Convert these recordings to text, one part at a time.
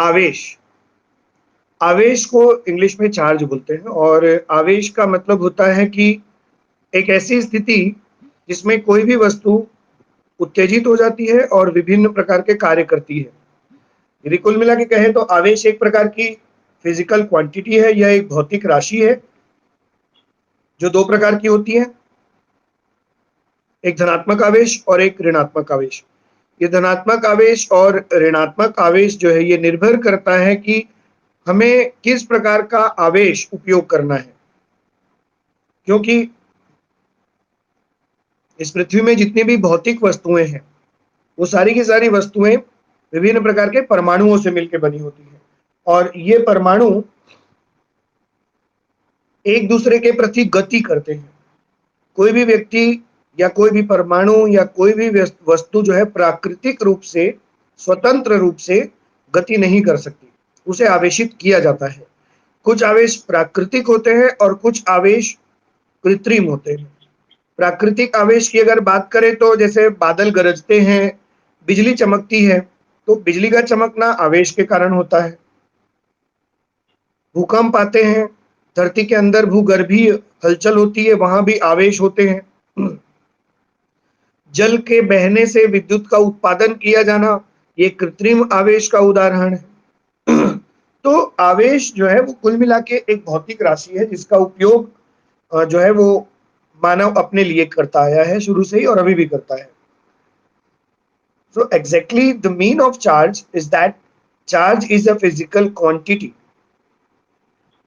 आवेश। आवेश को इंग्लिश में चार्ज बोलते हैं और आवेश का मतलब होता है कि एक ऐसी स्थिति जिसमें कोई भी वस्तु उत्तेजित हो जाती है और विभिन्न प्रकार के कार्य करती है। यदि कुल मिला के कहें तो आवेश एक प्रकार की फिजिकल क्वांटिटी है, यह एक भौतिक राशि है जो दो प्रकार की होती है, एक धनात्मक आवेश और एक ऋणात्मक आवेश। ये धनात्मक आवेश और ऋणात्मक आवेश जो है ये निर्भर करता है कि हमें किस प्रकार का आवेश उपयोग करना है, क्योंकि इस पृथ्वी में जितनी भी भौतिक वस्तुएं हैं वो सारी की सारी वस्तुएं विभिन्न प्रकार के परमाणुओं से मिलकर बनी होती हैं और ये परमाणु एक दूसरे के प्रति गति करते हैं। कोई भी व्यक्ति या कोई भी परमाणु या कोई भी वस्तु जो है प्राकृतिक रूप से स्वतंत्र रूप से गति नहीं कर सकती, उसे आवेशित किया जाता है। कुछ आवेश प्राकृतिक होते हैं और कुछ आवेश कृत्रिम होते हैं। प्राकृतिक आवेश की अगर बात करें तो जैसे बादल गरजते हैं, बिजली चमकती है, तो बिजली का चमकना आवेश के कारण होता है। भूकंप आते हैं, धरती के अंदर भूगर्भीय हलचल होती है, वहां भी आवेश होते हैं। जल के बहने से विद्युत का उत्पादन किया जाना, ये कृत्रिम आवेश का उदाहरण है। तो आवेश जो है वो कुल मिला के एक भौतिक राशि है जिसका उपयोग जो है वो मानव अपने लिए करता आया है शुरू से ही और अभी भी करता है। So exactly the mean of charge is that charge is a physical quantity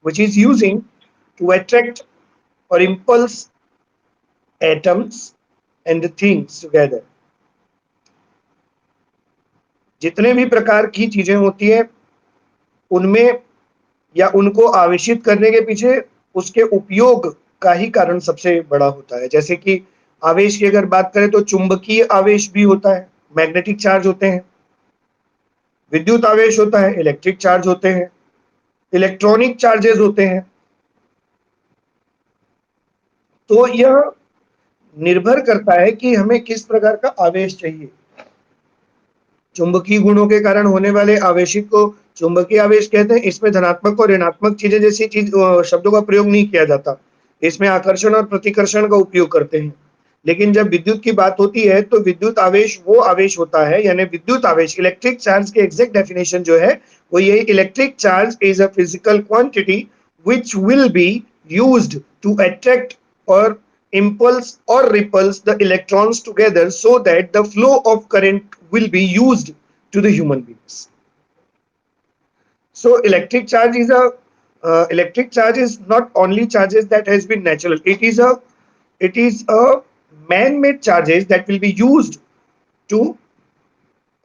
which is using to attract or impulse atoms and the things together। जितने भी प्रकार की चीजें होती है उनमें या उनको आवेशित करने के पीछे उसके उपयोग का ही कारण सबसे बड़ा होता है। जैसे कि आवेश की अगर बात करें तो चुंबकीय आवेश भी होता है, मैग्नेटिक चार्ज होते हैं, विद्युत आवेश होता है, इलेक्ट्रिक चार्ज होते हैं, इलेक्ट्रॉनिक चार्जेस होते हैं। तो यह निर्भर करता है कि हमें किस प्रकार का आवेश चाहिए। चुंबकीय गुणों के कारण होने वाले आवेशित को चुंबकीय आवेश कहते हैं। इसमें धनात्मक और ऋणात्मक चीजें जैसी चीज शब्दों का प्रयोग नहीं किया जाता, इसमें आकर्षण और प्रतिकर्षण का उपयोग करते हैं। लेकिन जब विद्युत की बात होती है तो विद्युत आवेश वो आवेश होता है, यानी विद्युत आवेश इलेक्ट्रिक चार्ज के एग्जैक्ट डेफिनेशन जो है वो यही, electric charge is a physical quantity which will be used to attract or impulse or repulse the electrons together so that the flow of current will be used to the human beings। So electric charge is not only charges that has been natural, it is a man-made charges that will be used to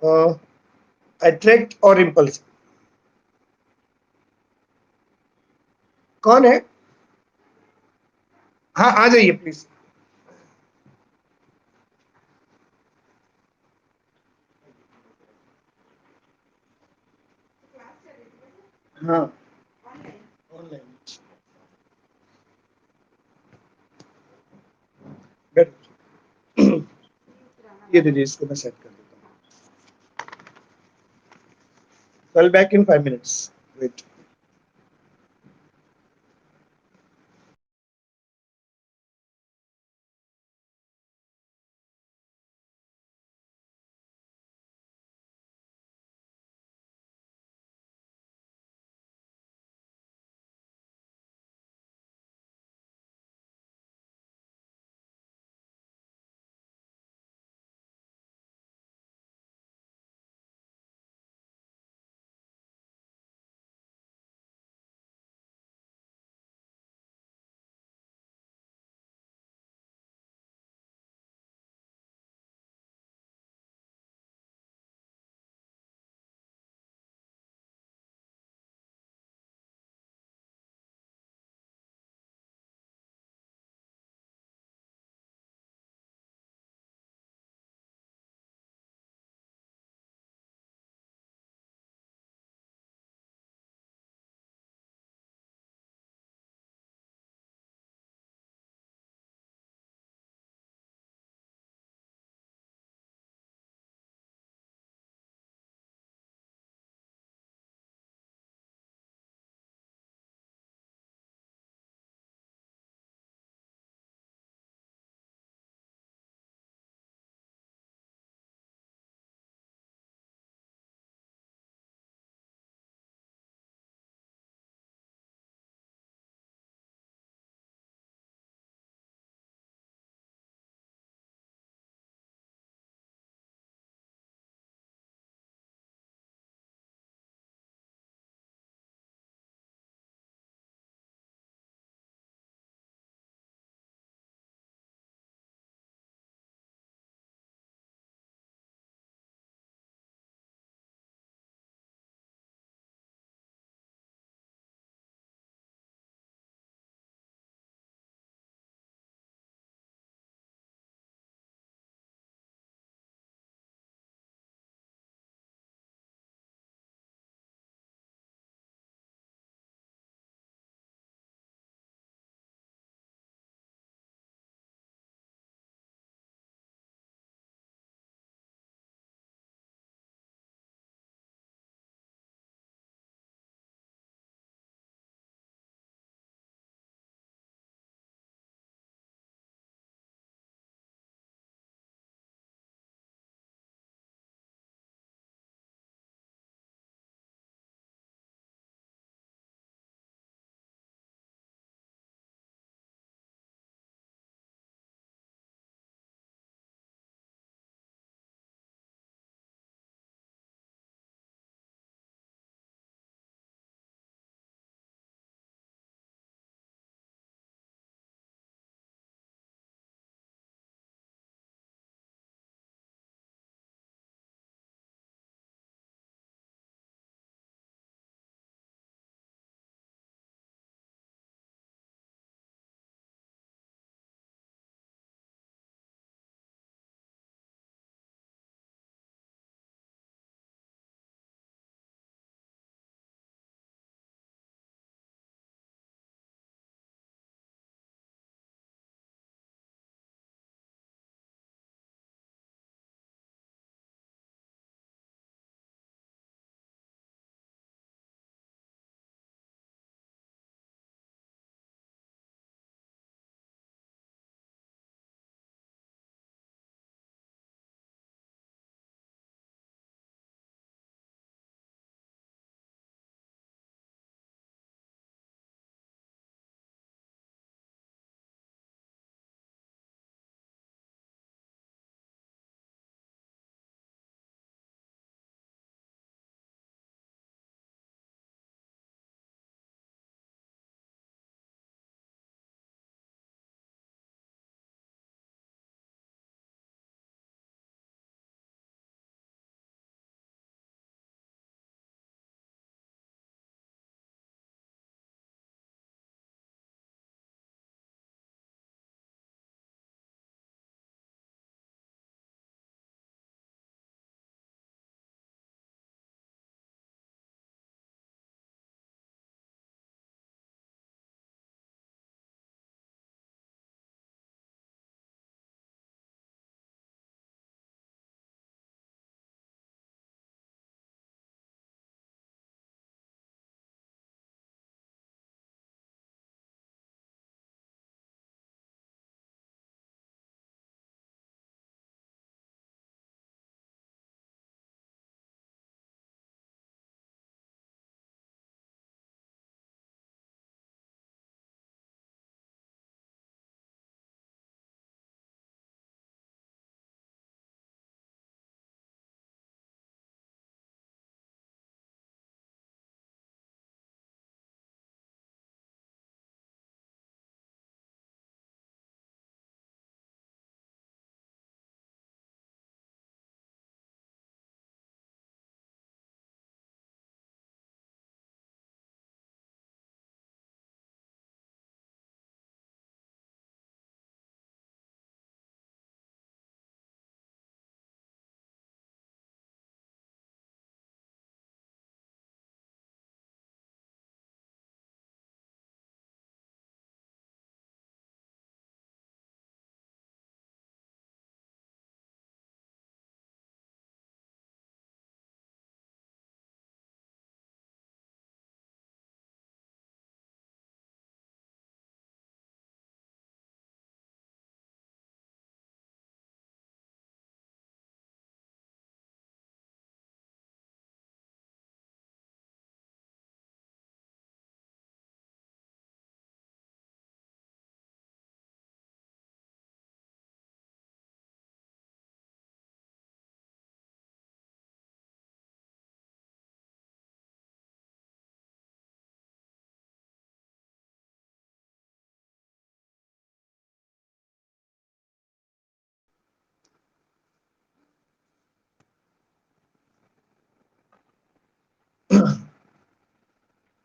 uh, attract or impulse। कौन है? हाँ आ जाइए please. हाँ online ये दीजिए, इसको मैं set कर देता हूँ। I'll back in 5 minutes, wait।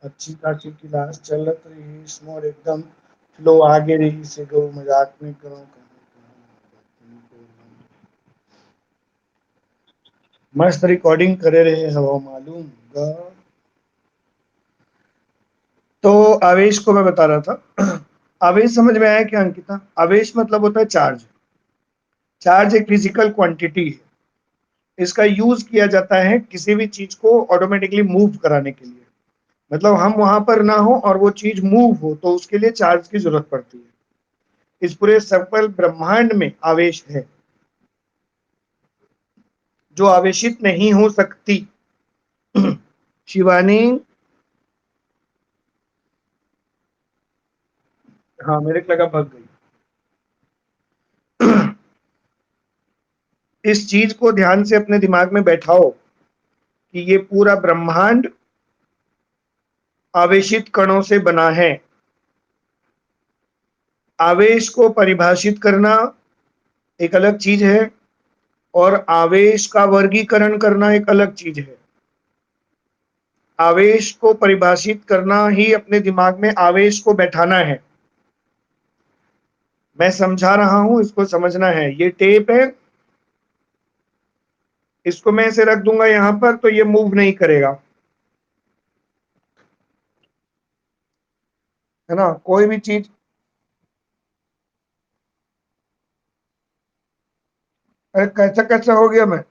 अच्छी खासी क्लास चलत रही इसमें और एकदम फ्लो आगे रही से गो मजाक नहीं करो मस्त रिकॉर्डिंग करे रहे हवा मालूम गा। तो आवेश को मैं बता रहा था आवेश समझ में आया क्या अंकिता? आवेश मतलब होता है चार्ज। चार्ज एक फिजिकल क्वांटिटी है, इसका यूज किया जाता है किसी भी चीज को ऑटोमेटिकली मूव कराने के लिए। मतलब हम वहां पर ना हो और वो चीज मूव हो तो उसके लिए चार्ज की जरूरत पड़ती है। इस पूरे सकल ब्रह्मांड में आवेश है जो आवेशित नहीं हो सकती। शिवानी, हाँ मेरे को लगा भग गई। इस चीज को ध्यान से अपने दिमाग में बैठाओ कि ये पूरा ब्रह्मांड आवेशित कणों से बना है। आवेश को परिभाषित करना एक अलग चीज है और आवेश का वर्गीकरण करना एक अलग चीज है। आवेश को परिभाषित करना ही अपने दिमाग में आवेश को बैठाना है। मैं समझा रहा हूं, इसको समझना है। ये टेप है, इसको मैं ऐसे रख दूंगा यहां पर तो ये मूव नहीं करेगा, है ना? कोई भी चीज, अरे कैसा कैसा हो गया मैं?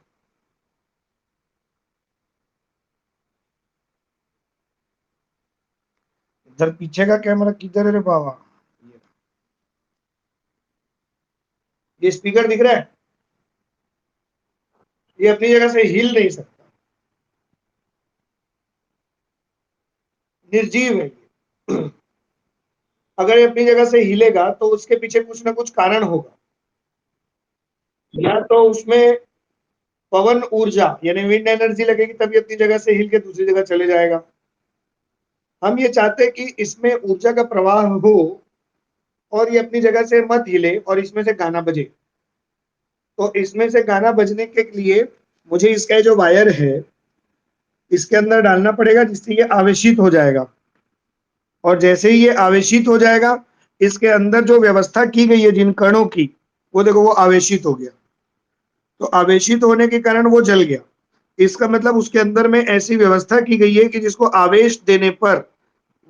इधर पीछे का कैमरा किधर है रे बाबा? ये स्पीकर दिख रहा है, ये अपनी जगह से हिल नहीं सकता, निर्जीव है ये। अगर ये अपनी जगह से हिलेगा तो उसके पीछे कुछ ना कुछ कारण होगा। या तो उसमें पवन ऊर्जा यानी विंड एनर्जी लगेगी तभी अपनी जगह से हिल के दूसरी जगह चले जाएगा। हम ये चाहते हैं कि इसमें ऊर्जा का प्रवाह हो और ये अपनी जगह से मत हिले और इसमें से गाना बजे। तो इसमें से गाना बजने के लिए मुझे इसका जो वायर है इसके अंदर डालना पड़ेगा जिससे ये आवेशित हो जाएगा। और जैसे ही ये आवेशित हो जाएगा, इसके अंदर जो व्यवस्था की गई है जिन कणों की, वो देखो वो आवेशित हो गया। तो आवेशित होने के कारण वो जल गया। इसका मतलब उसके अंदर में ऐसी व्यवस्था की गई है कि जिसको आवेश देने पर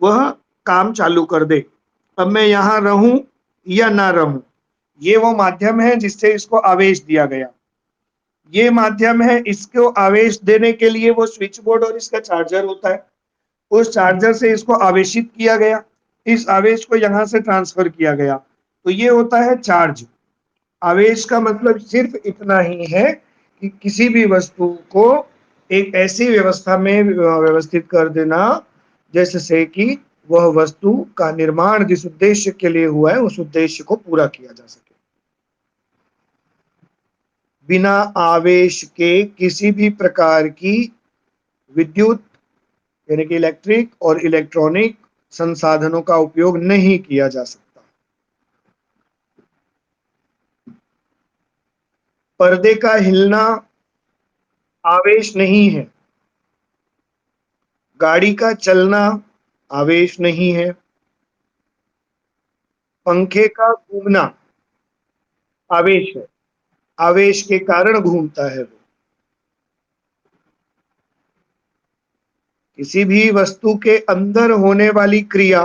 वह काम चालू कर दे। अब मैं यहां रहूं या ना रहूं, ये वो माध्यम है जिससे इसको आवेश दिया गया। ये माध्यम है, इसको आवेश देने के लिए वो स्विच बोर्ड और इसका चार्जर होता है। उस चार्जर से इसको आवेशित किया गया, इस आवेश को यहां से ट्रांसफर किया गया, तो ये होता है चार्ज। आवेश का मतलब सिर्फ इतना ही है कि किसी भी वस्तु को एक ऐसी व्यवस्था में व्यवस्थित कर देना जैसे कि वह वस्तु का निर्माण जिस उद्देश्य के लिए हुआ है उस उद्देश्य को पूरा किया जा सके। बिना आवेश के किसी भी प्रकार की विद्युत यानी कि इलेक्ट्रिक और इलेक्ट्रॉनिक संसाधनों का उपयोग नहीं किया जा सकता। पर्दे का हिलना आवेश नहीं है, गाड़ी का चलना आवेश नहीं है, पंखे का घूमना आवेश है, आवेश के कारण घूमता है वो। किसी भी वस्तु के अंदर होने वाली क्रिया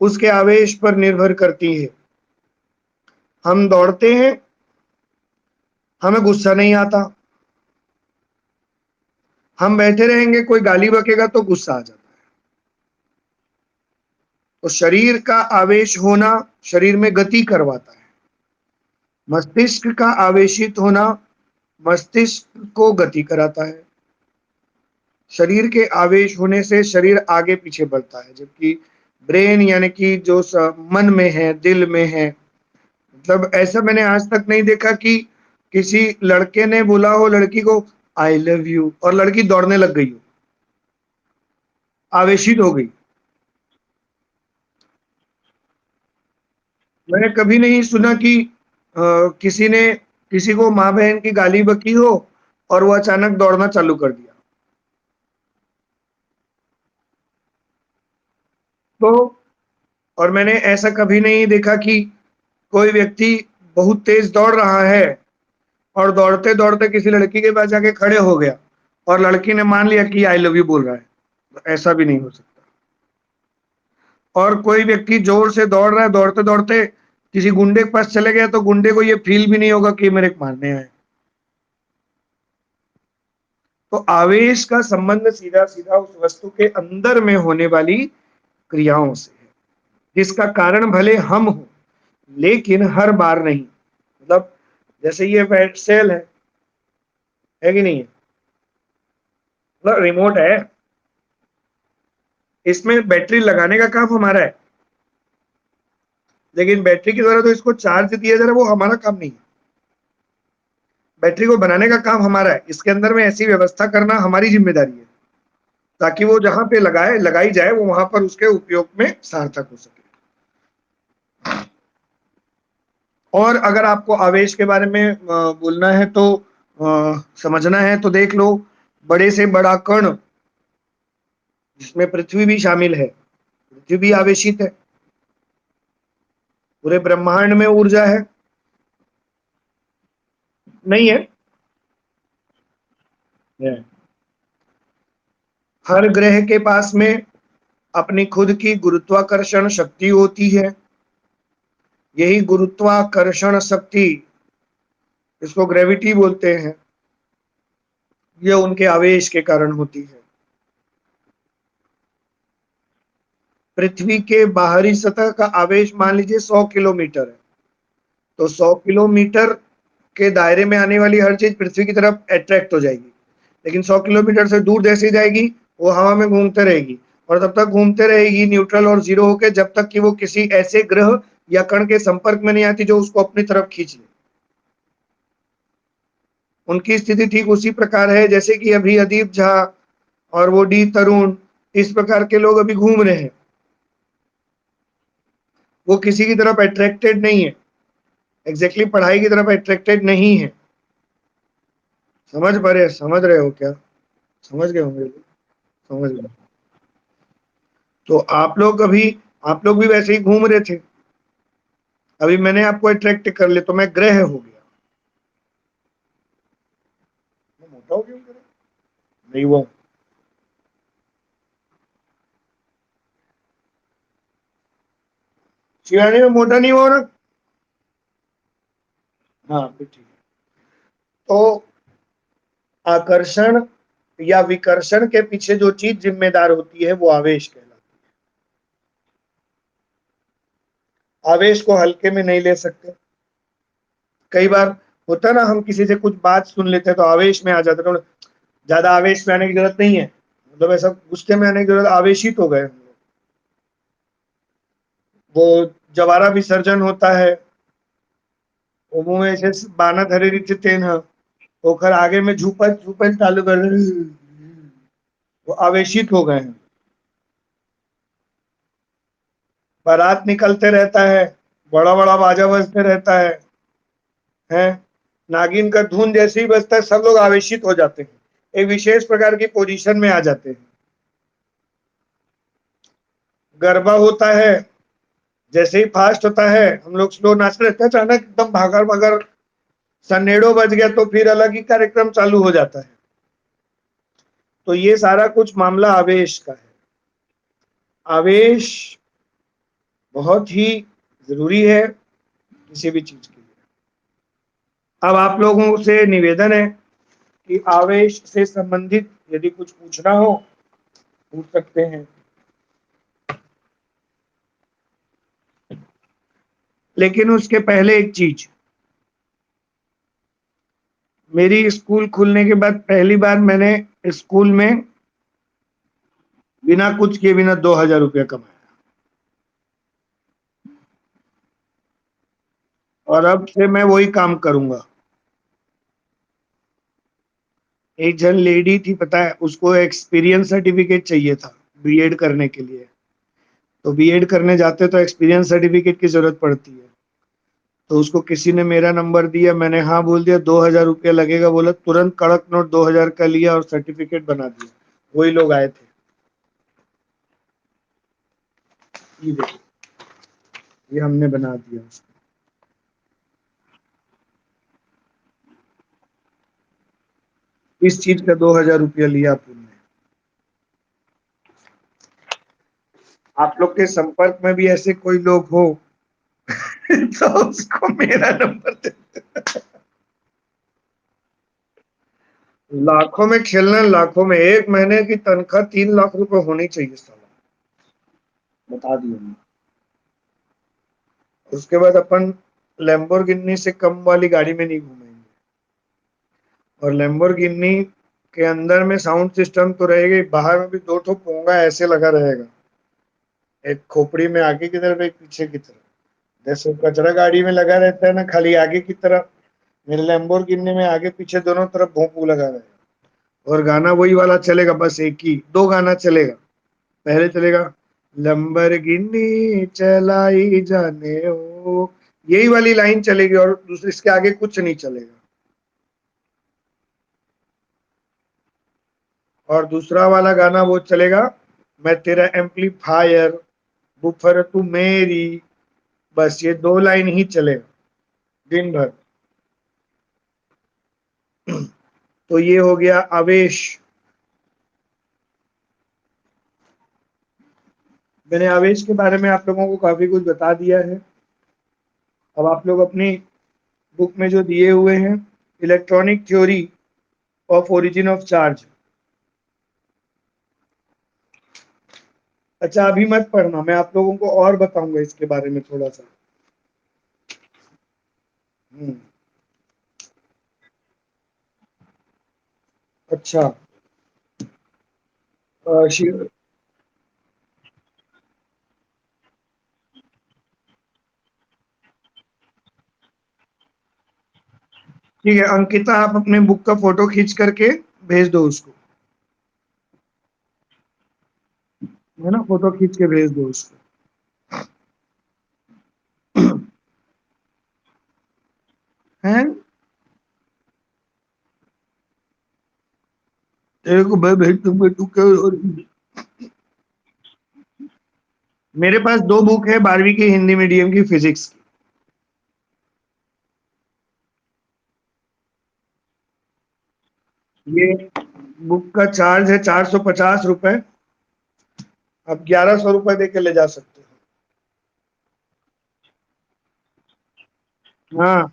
उसके आवेश पर निर्भर करती है। हम दौड़ते हैं, हमें गुस्सा नहीं आता, हम बैठे रहेंगे कोई गाली बकेगा तो गुस्सा आ जाता है। तो शरीर का आवेश होना शरीर में गति करवाता है, मस्तिष्क का आवेशित होना मस्तिष्क को गति कराता है। शरीर के आवेश होने से शरीर आगे पीछे बढ़ता है, जबकि ब्रेन यानी कि जो मन में है, दिल में है, मतलब ऐसा मैंने आज तक नहीं देखा कि किसी लड़के ने बोला हो लड़की को आई लव यू और लड़की दौड़ने लग गई हो, आवेशित हो गई। मैंने कभी नहीं सुना कि किसी ने किसी को माँ बहन की गाली बकी हो और वो अचानक दौड़ना चालू कर दिया। तो और मैंने ऐसा कभी नहीं देखा कि कोई व्यक्ति बहुत तेज दौड़ रहा है और दौड़ते दौड़ते किसी लड़की के पास जाके खड़े हो गया और लड़की ने मान लिया कि आई लव यू बोल रहा है, तो ऐसा भी नहीं हो सकता। और कोई व्यक्ति जोर से दौड़ रहा है, दौड़ते दौड़ते किसी गुंडे के पास चले गया तो गुंडे को ये फील भी नहीं होगा कि मेरे को मारने आए। तो आवेश का संबंध सीधा सीधा उस वस्तु के अंदर में होने वाली क्रियाओं से है, जिसका कारण भले हम हो लेकिन हर बार नहीं। मतलब जैसे ये फैट सेल है कि नहीं है, मतलब रिमोट है, इसमें बैटरी लगाने का काम हमारा है, लेकिन बैटरी के द्वारा तो इसको चार्ज दिया जा रहा है, वो हमारा काम नहीं है। बैटरी को बनाने का काम हमारा है, इसके अंदर में ऐसी व्यवस्था करना हमारी जिम्मेदारी है ताकि वो जहां पे लगाई जाए वो वहां पर उसके उपयोग में सार्थक हो सके। और अगर आपको आवेश के बारे में बोलना है तो समझना है तो देख लो, बड़े से बड़ा कण जिसमें पृथ्वी भी शामिल है, पृथ्वी भी आवेशित है, पूरे ब्रह्मांड में ऊर्जा है, नहीं है? हर ग्रह के पास में अपनी खुद की गुरुत्वाकर्षण शक्ति होती है। यही गुरुत्वाकर्षण शक्ति, इसको ग्रेविटी बोलते हैं, ये उनके आवेश के कारण होती है। पृथ्वी के बाहरी सतह का आवेश मान लीजिए 100 किलोमीटर है, तो 100 किलोमीटर के दायरे में आने वाली हर चीज पृथ्वी की तरफ अट्रैक्ट हो जाएगी, लेकिन 100 किलोमीटर से दूर जैसे जाएगी वो हवा में घूमते रहेगी और तब तक घूमते रहेगी न्यूट्रल और जीरो होके, जब तक कि वो किसी ऐसे ग्रह या कण के संपर्क में नहीं आती जो उसको अपनी तरफ खींच ले। उनकी स्थिति ठीक उसी प्रकार है जैसे कि अभी अदीप झा और वो डी तरुण, इस प्रकार के लोग अभी घूम रहे हैं, वो किसी की तरफ अट्रैक्टेड नहीं है, एग्जैक्टली पढ़ाई की तरफ अट्रैक्टेड नहीं है। समझ रहे हो क्या? समझ गए होंगे, समझ गए। तो आप लोग भी वैसे ही घूम रहे थे, अभी मैंने आपको अट्रैक्ट कर लिया तो मैं ग्रह हो गया। मैं मोटा हो गया हूं? नहीं वो शिवानी में मोटा नहीं हो रहा। हाँ फिर ठीक है। तो आकर्षण या विकर्षण के पीछे जो चीज जिम्मेदार होती है वो आवेश कहलाती है। आवेश को हल्के में नहीं ले सकते। कई बार होता है ना, हम किसी से कुछ बात सुन लेते हैं तो आवेश में आ जाते हैं, तो ज्यादा आवेश में आने की जरूरत नहीं है, मतलब ऐसा गुस्से में आने की जरूरत, आवेशित हो गए। वो जवारा विसर्जन होता है, वो मुंह में ऐसे बाना धरे रीते तेन होकर आगे में झूपन झूपन चालू कर दे, वो आवेशित हो गए हैं। बारात निकलते रहता है, बड़ा बड़ा बाजा बजते रहता है, नागिन का धुन जैसे ही बजता है सब लोग आवेशित हो जाते हैं, एक विशेष प्रकार की पोजीशन में आ जाते हैं। गरबा होता है, जैसे ही फास्ट होता है हम लोग स्लो नाचते रहते हैं, अचानक एकदम भागर भागर सन्नेड़ो बज गया तो फिर अलग ही कार्यक्रम चालू हो जाता है। तो ये सारा कुछ मामला आवेश का है। आवेश बहुत ही जरूरी है किसी भी चीज के लिए। अब आप लोगों से निवेदन है कि आवेश से संबंधित यदि कुछ पूछना हो पूछ सकते हैं, लेकिन उसके पहले एक चीज, मेरी स्कूल खुलने के बाद पहली बार मैंने स्कूल में बिना कुछ किए बिना 2000 रुपया कमाया, और अब से मैं वही काम करूंगा। एक जन लेडी थी, पता है, उसको एक्सपीरियंस सर्टिफिकेट चाहिए था बीएड करने के लिए, तो बीएड करने जाते तो एक्सपीरियंस सर्टिफिकेट की जरूरत पड़ती है, तो उसको किसी ने मेरा नंबर दिया, मैंने हाँ बोल दिया, 2000 रुपया लगेगा बोला, तुरंत कड़क नोट 2000 का लिया और सर्टिफिकेट बना दिया। वही लोग आए थे। ये देखो, ये हमने बना दिया उसको। इस चीज का 2000 रुपया लिया तुमने। आप लोग के संपर्क में भी ऐसे कोई लोग हो तो उसको मेरा नंबर दे। लाखों में खेलना, लाखों में। एक महीने की तनख्वाह 3 लाख रुपए होनी चाहिए साला, बता दिया मैं। उसके बाद अपन लैम्बोर्गिनी से कम वाली गाड़ी में नहीं घूमेंगे। और लैम्बोर्गिनी के अंदर में साउंड सिस्टम तो रहेगा, बाहर में भी 2 ठो पोंगा ऐसे लगा रहेगा, एक खोपड़ी में आगे की तरफ, एक पीछे की तरफ। जैसे कचरा गाड़ी में लगा रहता है ना, खाली आगे की तरफ, मेरे लैम्बोर्गिनी में आगे पीछे दोनों तरफ भोंपू लगा रहेगा। और गाना वही वाला चलेगा, बस एक ही 2 गाना चलेगा। पहले चलेगा लैम्बोर्गिनी चलाई जाने ओ, यही वाली लाइन चलेगी और दूसरे इसके आगे कुछ नहीं चलेगा। और दूसरा वाला गाना वो चलेगा, मैं तेरा एम्पलीफायर, बुफर तू मेरी, बस ये 2 लाइन ही चलेगा दिन भर। तो ये हो गया आवेश। मैंने आवेश के बारे में आप लोगों को काफी कुछ बता दिया है। अब आप लोग अपनी बुक में जो दिए हुए हैं, electronic theory of origin of charge. अच्छा अभी मत पढ़ना, मैं आप लोगों को और बताऊंगा इसके बारे में थोड़ा सा। हम्म, अच्छा। ठीक है अंकिता, आप अपने बुक का फोटो खींच करके भेज दो उसको, है ना, फोटो खींच के भेज दो उसको। हैं, तेरे को मैं भेज दूंगा, तू क्या। और मेरे पास 2 बुक है 12वीं की हिंदी मीडियम की, फिजिक्स की। ये बुक का चार्ज है 450 रुपए। आप 1100 रुपए दे के ले जा सकते हो। हाँ,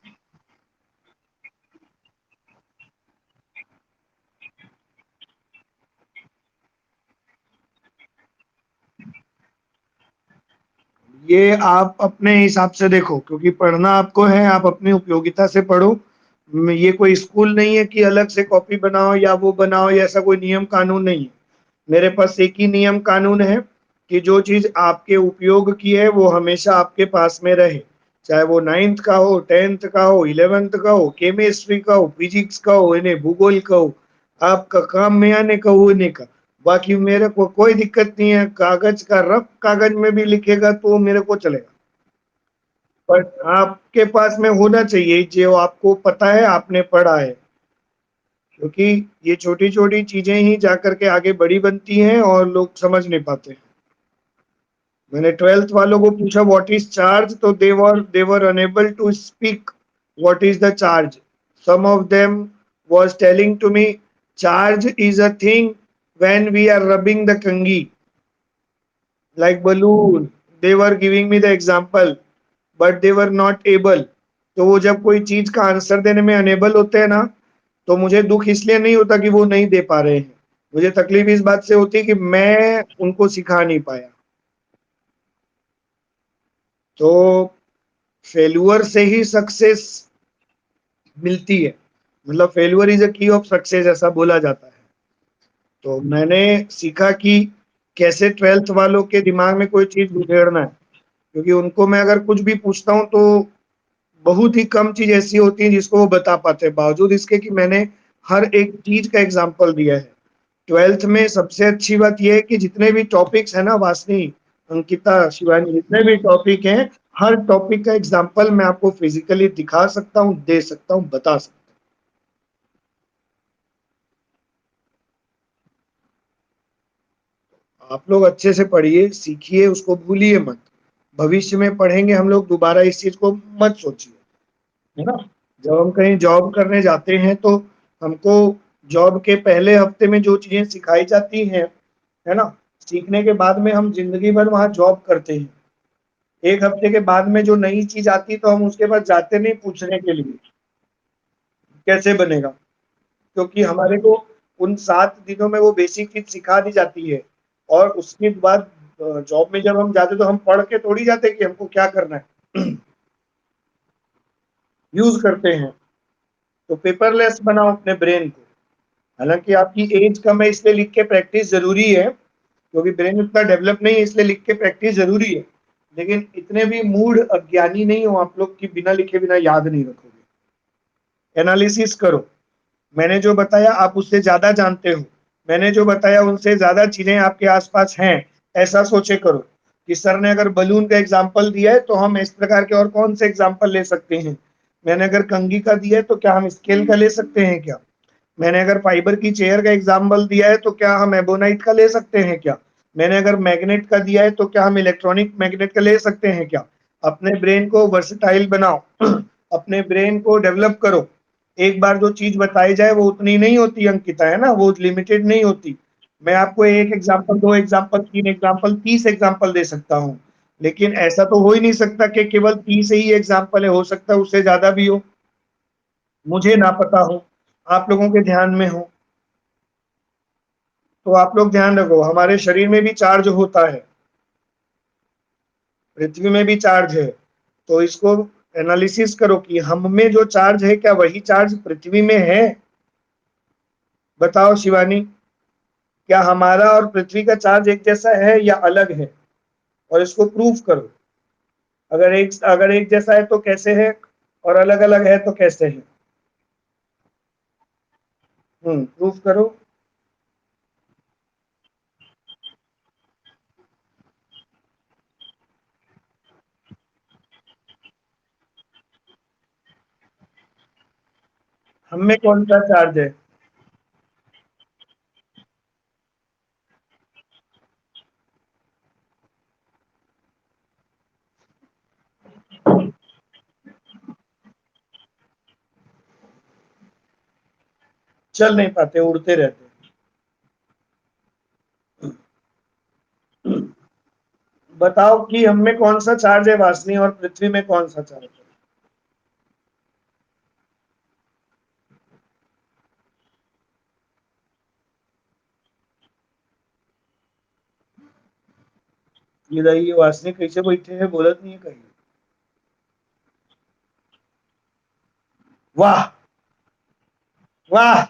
ये आप अपने हिसाब से देखो, क्योंकि पढ़ना आपको है, आप अपनी उपयोगिता से पढ़ो। ये कोई स्कूल नहीं है कि अलग से कॉपी बनाओ या वो बनाओ, या ऐसा कोई नियम कानून नहीं है। मेरे पास एक ही नियम कानून है कि जो चीज आपके उपयोग की है वो हमेशा आपके पास में रहे, चाहे वो 9th का हो, 10th का हो, 11th का हो, केमिस्ट्री का हो, फिजिक्स का हो, इन्हें भूगोल का हो, आपका काम में आने का होने का। बाकी मेरे को कोई दिक्कत नहीं है, कागज का रफ कागज में भी लिखेगा तो मेरे को चलेगा। पर आपके पास में होना चाहिए जो आपको पता है, आपने पढ़ा है। क्योंकि ये छोटी छोटी चीजें ही जाकर के आगे बड़ी बनती हैं और लोग समझ नहीं पाते। मैंने 12th वालों को पूछा व्हाट इज चार्ज, तो they were unable to speak what is the charge. Some of them was telling to me charge is a thing when we are rubbing the कंगी like balloon, they were giving me the example but they were not able। तो वो जब कोई चीज का answer देने में enable होते हैं ना, तो मुझे दुख इसलिए नहीं होता कि वो नहीं दे पा रहे हैं, मुझे तकलीफ इस बात से होती है कि मैं उनको सिखा नहीं पाया। तो फेल्यूर से ही सक्सेस मिलती है, मतलब फेल्यूर इज अ की ऑफ सक्सेस ऐसा बोला जाता है। तो मैंने सीखा कि कैसे 12th वालों के दिमाग में कोई चीज गुजेड़ना है, क्योंकि उनको मैं अगर कुछ भी पूछता हूँ तो बहुत ही कम चीज ऐसी होती है जिसको वो बता पाते हैं, बावजूद इसके कि मैंने हर एक चीज का एग्जाम्पल दिया है। 12th में सबसे अच्छी बात यह है कि जितने भी टॉपिक्स है ना वासनी, अंकिता, शिवानी, जितने भी टॉपिक हैं, हर टॉपिक का एग्जाम्पल मैं आपको फिजिकली दिखा सकता हूँ, दे सकता हूँ, बता सकता आप लोग अच्छे से पढ़िए, सीखिए, उसको भूलिए मत। भविष्य में पढ़ेंगे हम लोग दोबारा, इस चीज़ को मत सोचिए, है ना? जब हम कहीं जॉब करने जाते हैं तो हमको जॉब के पहले हफ्ते में जो चीज़ें सिखाई जाती हैं, है ना? सीखने के बाद में हम ज़िंदगी भर वहाँ जॉब करते हैं। 1 हफ्ते के बाद में जो नई चीज़ आती है तो हम उसके बाद जाते नहीं पूछने के लिए, कैसे बनेगा? क्योंकि हमारे को उन 7 दिनों में वो बेसिक चीज़ सिखा दी जाती है और उसके बाद जॉब में जब हम जाते तो हम पढ़ के थोड़ी जाते कि हमको क्या करना है। यूज़ करते हैं। तो पेपरलेस बनाओ अपने ब्रेन को। हालाँकि आपकी एज कम है इसलिए लिख के प्रैक्टिस ज़रूरी है, क्योंकि ब्रेन उतना डेवलप नहीं है इसलिए लिख के प्रैक्टिस ज़रूरी है। लेकिन इतने भी मूढ़ अज्ञानी नहीं हो आप लोग कि बिना लिखे बिना याद नहीं रखोगे। एनालिसिस करो। मैंने जो बताया आप उससे ज़्यादा जानते हो। मैंने जो बताया उनसे ज़्यादा चीज़ें आपके आस-पास हैं। ऐसा सोचे करो कि सर ने अगर बलून का एग्ज़ाम्पल दिया है तो हम इस प्रकार के और कौन से एग्ज़ाम्पल ले सकते हैं। मैंने अगर कंघी का दिया है तो क्या हम स्केल का ले सकते हैं क्या? मैंने अगर फाइबर की चेयर का एग्जाम्पल दिया है तो क्या हम एबोनाइट का ले सकते हैं क्या? मैंने अगर मैग्नेट का दिया है तो क्या हम इलेक्ट्रॉनिक मैग्नेट का ले सकते हैं क्या? अपने ब्रेन को वर्सटाइल बनाओ। अपने ब्रेन को डेवलप करो। एक बार जो चीज बताई जाए वो उतनी नहीं होती अंकिता, है ना? वो लिमिटेड नहीं होती। मैं आपको एक एग्जाम्पल, दो एग्जाम्पल, तीन एग्जाम्पल, 30 एग्जाम्पल दे सकता हूँ, लेकिन ऐसा तो हो ही नहीं सकता कि केवल 30 ही एग्जाम्पल है, हो सकता है उससे ज्यादा भी हो, मुझे ना पता हो, आप लोगों के ध्यान में हो। तो आप लोग ध्यान रखो, हमारे शरीर में भी चार्ज होता है, पृथ्वी में भी चार्ज है। तो इसको एनालिसिस करो कि हम में जो चार्ज है क्या वही चार्ज पृथ्वी में है? बताओ शिवानी, क्या हमारा और पृथ्वी का चार्ज एक जैसा है या अलग है? और इसको प्रूफ करो। अगर एक जैसा है तो कैसे है, और अलग अलग है तो कैसे है? प्रूफ करो। हम में कौन सा चार्ज है? चल नहीं पाते, उड़ते रहते। बताओ कि हम में कौन सा चार्ज है वासनी, और पृथ्वी में कौन सा चार्ज है? ये रही वासनी कैसे बैठे हैं, बोलत नहीं है कहीं। वाह, वाह,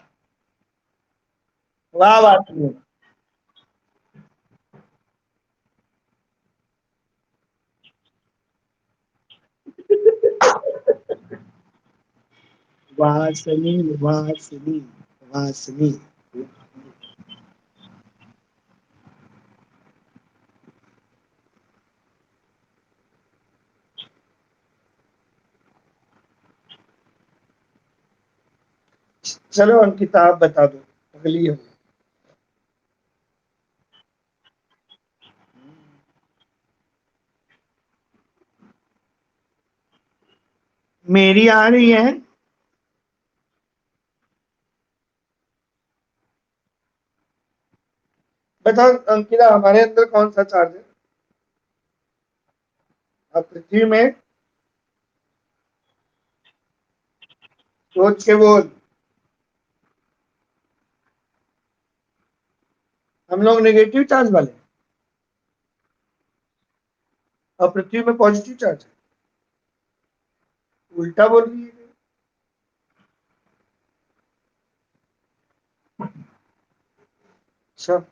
वाह वासनी। वासनी, वासनी, वासनी। चलो अंकिता आप बता दो, अगली हो। मेरी आ रही है। बताओ अंकिता, हमारे अंदर कौन सा चार्ज है? अब पृथ्वी में सोच के बोल। हम लोग नेगेटिव चार्ज वाले हैं, और पृथ्वी में पॉजिटिव चार्ज है। उल्टा बोल रही है। अच्छा।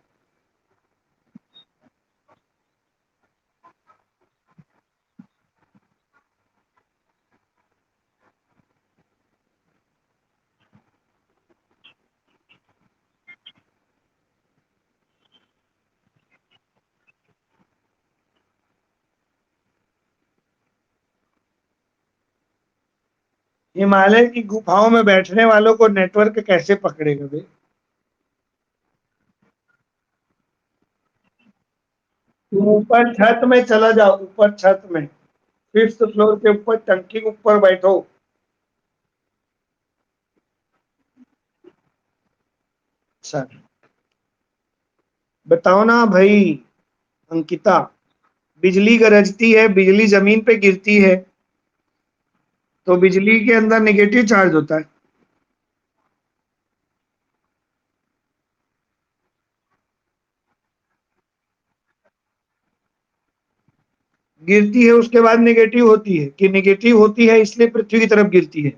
हिमालय की गुफाओं में बैठने वालों को नेटवर्क कैसे पकड़ेगा बे? ऊपर छत में चला जाओ, ऊपर छत में, 5th फ्लोर के ऊपर टंकी के ऊपर बैठो। अच्छा, बताओ ना भाई अंकिता, बिजली गरजती है, बिजली जमीन पे गिरती है, तो बिजली के अंदर नेगेटिव चार्ज होता है। गिरती है उसके बाद नेगेटिव होती है, कि नेगेटिव होती है इसलिए पृथ्वी की तरफ गिरती है?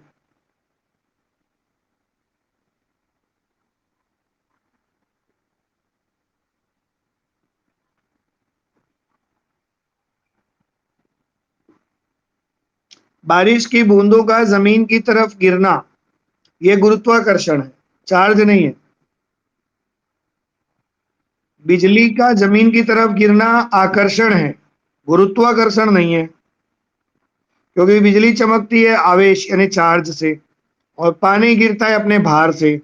बारिश की बूंदों का जमीन की तरफ गिरना, यह गुरुत्वाकर्षण है, चार्ज नहीं है। बिजली का जमीन की तरफ गिरना आकर्षण है, गुरुत्वाकर्षण नहीं है, क्योंकि बिजली चमकती है आवेश यानी चार्ज से, और पानी गिरता है अपने भार से।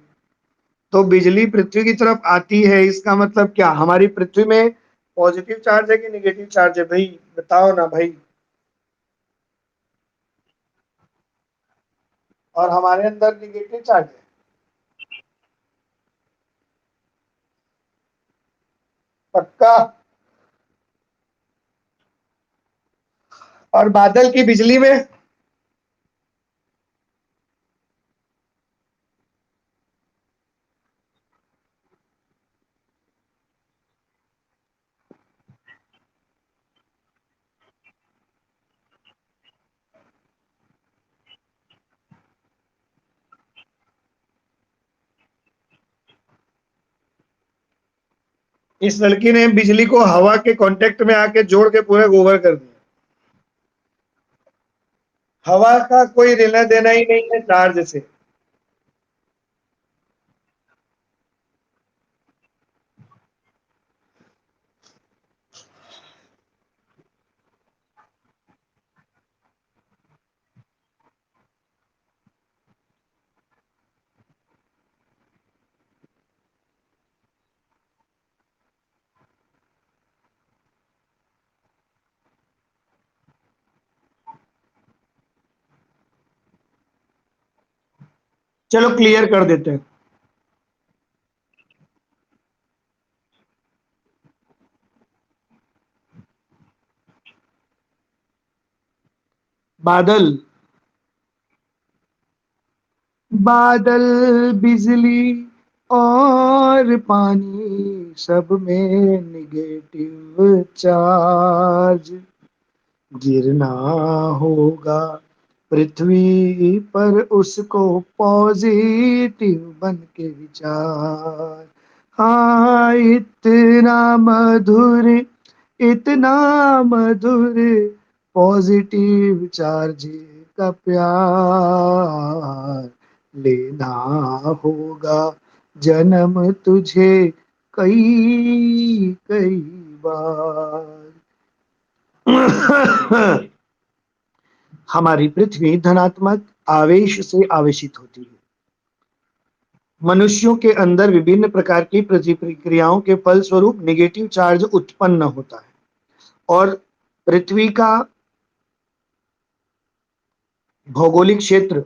तो बिजली पृथ्वी की तरफ आती है, इसका मतलब क्या हमारी पृथ्वी में पॉजिटिव चार्ज है कि नेगेटिव चार्ज है भाई? बताओ ना भाई। और हमारे अंदर नेगेटिव चार्ज है, पक्का? और बादल की बिजली में इस लड़की ने बिजली को हवा के कांटेक्ट में आके जोड़ के पूरे गोबर कर दिया। हवा का कोई लेना देना ही नहीं है चार्ज से। चलो क्लियर कर देते हैं। बादल, बादल, बिजली और पानी, सब में निगेटिव चार्ज। गिरना होगा पृथ्वी पर उसको पॉजिटिव बन के विचार। हाँ, इतना मधुर पॉजिटिव चार्ज का प्यार लेना होगा जन्म तुझे कई कई बार। हमारी पृथ्वी धनात्मक आवेश से आवेशित होती है। मनुष्यों के अंदर विभिन्न प्रकार की प्रतिक्रियाओं के फलस्वरूप नेगेटिव चार्ज उत्पन्न होता है, और पृथ्वी का भौगोलिक क्षेत्र,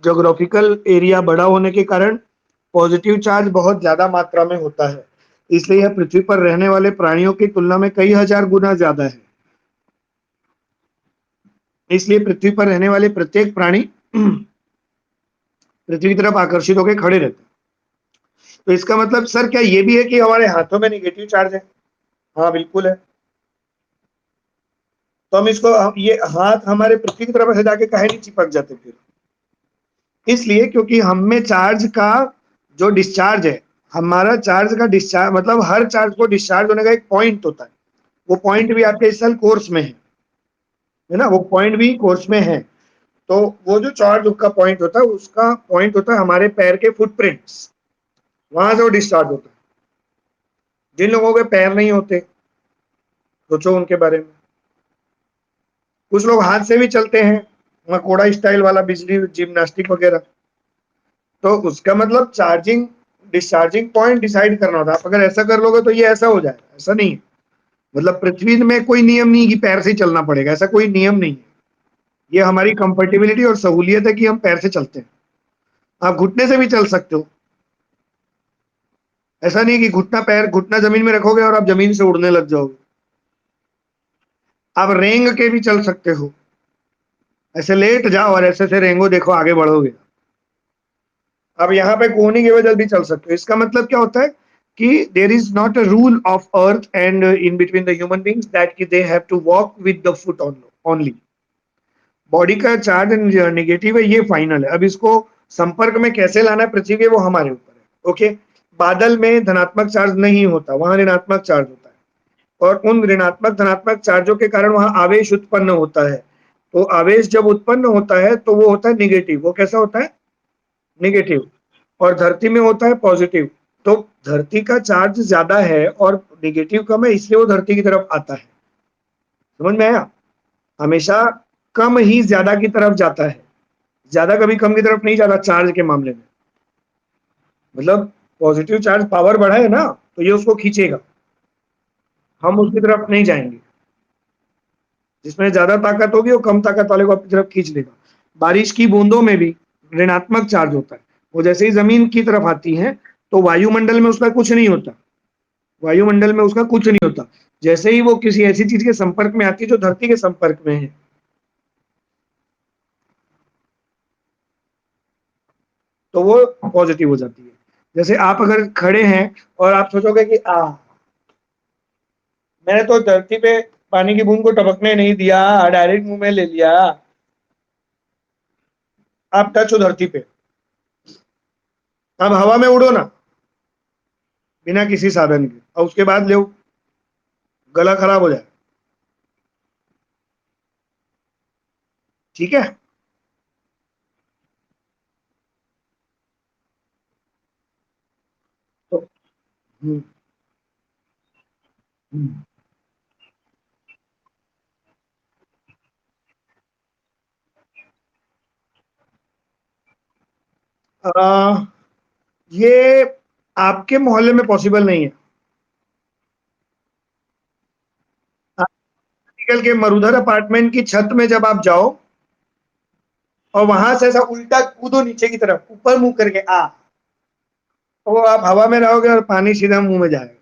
ज्योग्राफिकल एरिया बड़ा होने के कारण पॉजिटिव चार्ज बहुत ज्यादा मात्रा में होता है, इसलिए यह पृथ्वी पर रहने वाले प्राणियों की तुलना में कई हजार गुना ज्यादा है। इसलिए पृथ्वी पर रहने वाले प्रत्येक प्राणी पृथ्वी की तरफ आकर्षित होकर खड़े रहते हैं। तो इसका मतलब सर क्या ये भी है कि हमारे हाथों में निगेटिव चार्ज है? हाँ बिल्कुल है। तो हम इसको, ये हाथ हमारे पृथ्वी की तरफ से जाके काहे नहीं चिपक जाते फिर? इसलिए क्योंकि हम में चार्ज का जो डिस्चार्ज है, हमारा चार्ज का डिस्चार्ज मतलब हर चार्ज को डिस्चार्ज होने का एक पॉइंट होता है। वो पॉइंट भी आपके इस साल कोर्स में है ना? वो पॉइंट भी कोर्स में है। तो वो जो चार्ज का पॉइंट होता है, उसका पॉइंट होता है हमारे पैर के फुटप्रिंट्स, वहां से वो डिस्चार्ज होता है। जिन लोगों के पैर नहीं होते, सोचो उनके बारे में। कुछ लोग हाथ से भी चलते हैं, मकोड़ा स्टाइल वाला, बिजली जिम्नास्टिक वगैरह। तो उसका मतलब चार्जिंग डिस्चार्जिंग पॉइंट डिसाइड करना होता है। आप अगर ऐसा कर लोगे तो ये ऐसा हो जाएगा, ऐसा नहीं है। मतलब पृथ्वी में कोई नियम नहीं कि पैर से ही चलना पड़ेगा, ऐसा कोई नियम नहीं है। ये हमारी कंफर्टेबिलिटी और सहूलियत है कि हम पैर से चलते हैं। आप घुटने से भी चल सकते हो, ऐसा नहीं कि घुटना जमीन में रखोगे और आप जमीन से उड़ने लग जाओगे। आप रेंग के भी चल सकते हो, ऐसे लेट जाओ और ऐसे से रेंगो, देखो आगे बढ़ोगे। अब यहाँ पे कोहनी के वजह भी चल सकते हो। इसका मतलब क्या होता है कि there is not a rule of earth and in between the human beings that कि they have to walk with the foot only. Body का चार्ज नेगेटिव है, ये फाइनल है। अब इसको संपर्क में कैसे लाना है पृथ्वी के, वो हमारे ऊपर है। ओके, बादल में धनात्मक चार्ज नहीं होता, वहां ऋणात्मक चार्ज होता है, और उन ऋणात्मक धनात्मक चार्जों के कारण वहां आवेश उत्पन्न होता है। तो आवेश जब उत्पन्न होता है तो वो होता है निगेटिव। वो कैसा होता है? निगेटिव। और धरती में होता है पॉजिटिव। तो धरती का चार्ज ज्यादा है और निगेटिव कम है, इसलिए वो धरती की तरफ आता है। समझ में आया? हमेशा कम ही ज्यादा की तरफ जाता है, ज्यादा कभी कम की तरफ नहीं जाता चार्ज के मामले में। मतलब पॉजिटिव चार्ज पावर बढ़ा है ना, तो ये उसको खींचेगा, हम उसकी तरफ नहीं जाएंगे। जिसमें ज्यादा ताकत होगी वो कम ताकत वाले को अपनी तरफ खींच लेगा। बारिश की बूंदों में भी ऋणात्मक चार्ज होता है। वो जैसे ही जमीन की तरफ आती है तो वायुमंडल में उसका कुछ नहीं होता, वायुमंडल में उसका कुछ नहीं होता। जैसे ही वो किसी ऐसी चीज के संपर्क में आती है जो धरती के संपर्क में है, तो वो पॉजिटिव हो जाती है। जैसे आप अगर खड़े हैं और आप सोचोगे कि मैंने तो धरती पे पानी की बूंद को टपकने नहीं दिया, डायरेक्ट मुंह में ले लिया, आप टच हो धरती पे। अब हवा में उड़ो ना बिना किसी साधन के, और उसके बाद ले गला खराब हो जाए। ठीक है। तो हम्म, हम्म। आ, ये आपके मोहल्ले में पॉसिबल नहीं है। आजकल के मरुधर अपार्टमेंट की छत में जब आप जाओ और वहां से ऐसा उल्टा कूदो नीचे की तरफ, ऊपर मुंह करके तो आप हवा में रहोगे और पानी सीधा मुंह में जाएगा।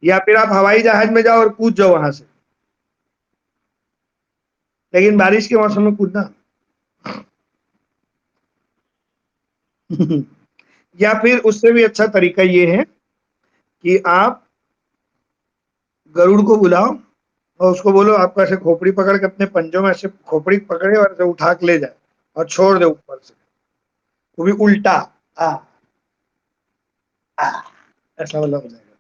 या फिर आप हवाई जहाज में जाओ और कूद जाओ वहां से, लेकिन बारिश के मौसम में कूदना। या फिर उससे भी अच्छा तरीका ये है कि आप गरुड़ को बुलाओ और उसको बोलो आपको ऐसे खोपड़ी पकड़ के अपने पंजों में ऐसे खोपड़ी पकड़े और ऐसे उठा के ले जाए और छोड़ दे ऊपर से, वो भी उल्टा। आ, आ, ऐसा वाला हो जाएगा।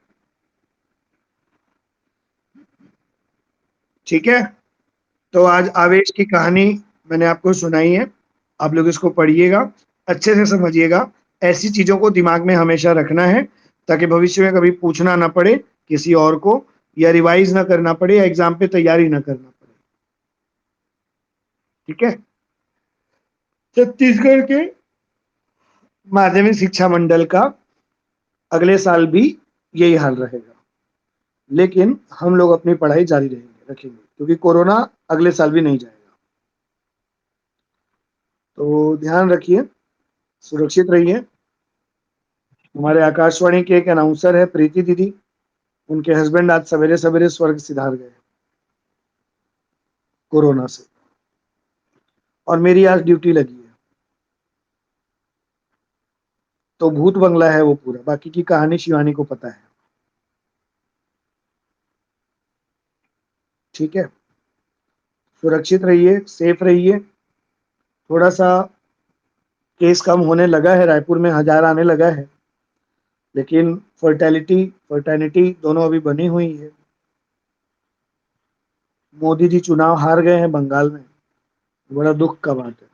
ठीक है। तो आज आवेश की कहानी मैंने आपको सुनाई है। आप लोग इसको पढ़िएगा, अच्छे से समझिएगा। ऐसी चीजों को दिमाग में हमेशा रखना है ताकि भविष्य में कभी पूछना ना पड़े किसी और को, या रिवाइज ना करना पड़े, या एग्जाम पे तैयारी ना करना पड़े। ठीक है। छत्तीसगढ़ के माध्यमिक शिक्षा मंडल का अगले साल भी यही हाल रहेगा, लेकिन हम लोग अपनी पढ़ाई जारी रहेंगे रखेंगे, क्योंकि कोरोना अगले साल भी नहीं जाएगा। तो ध्यान रखिए, सुरक्षित रहिए। हमारे आकाशवाणी के एक अनाउंसर है प्रीति दीदी, उनके हस्बैंड आज सवेरे सवेरे स्वर्ग सिधार गए कोरोना से, और मेरी आज ड्यूटी लगी है। तो भूत बंगला है वो पूरा, बाकी की कहानी शिवानी को पता है। ठीक है। सुरक्षित रहिए, सेफ रहिए। थोड़ा सा केस कम होने लगा है, रायपुर में 1000 आने लगा है, लेकिन फर्टैलिटी दोनों अभी बनी हुई है। मोदी जी चुनाव हार गए हैं बंगाल में, बड़ा दुख का बात है।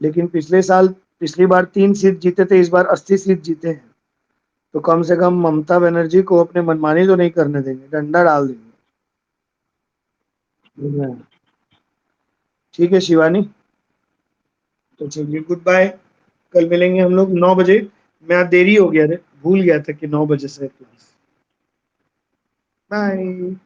लेकिन पिछली बार 3 सीट जीते थे, इस बार 80 सीट जीते हैं। तो कम से कम ममता बनर्जी को अपने मनमानी तो नहीं करने देंगे, डंडा डाल देंगे। ठीक है शिवानी। तो चलिए गुड बाय, कल मिलेंगे हम लोग 9 बजे। मैं आज देरी हो गया रे, भूल गया था कि 9 बजे से क्लास। बाय।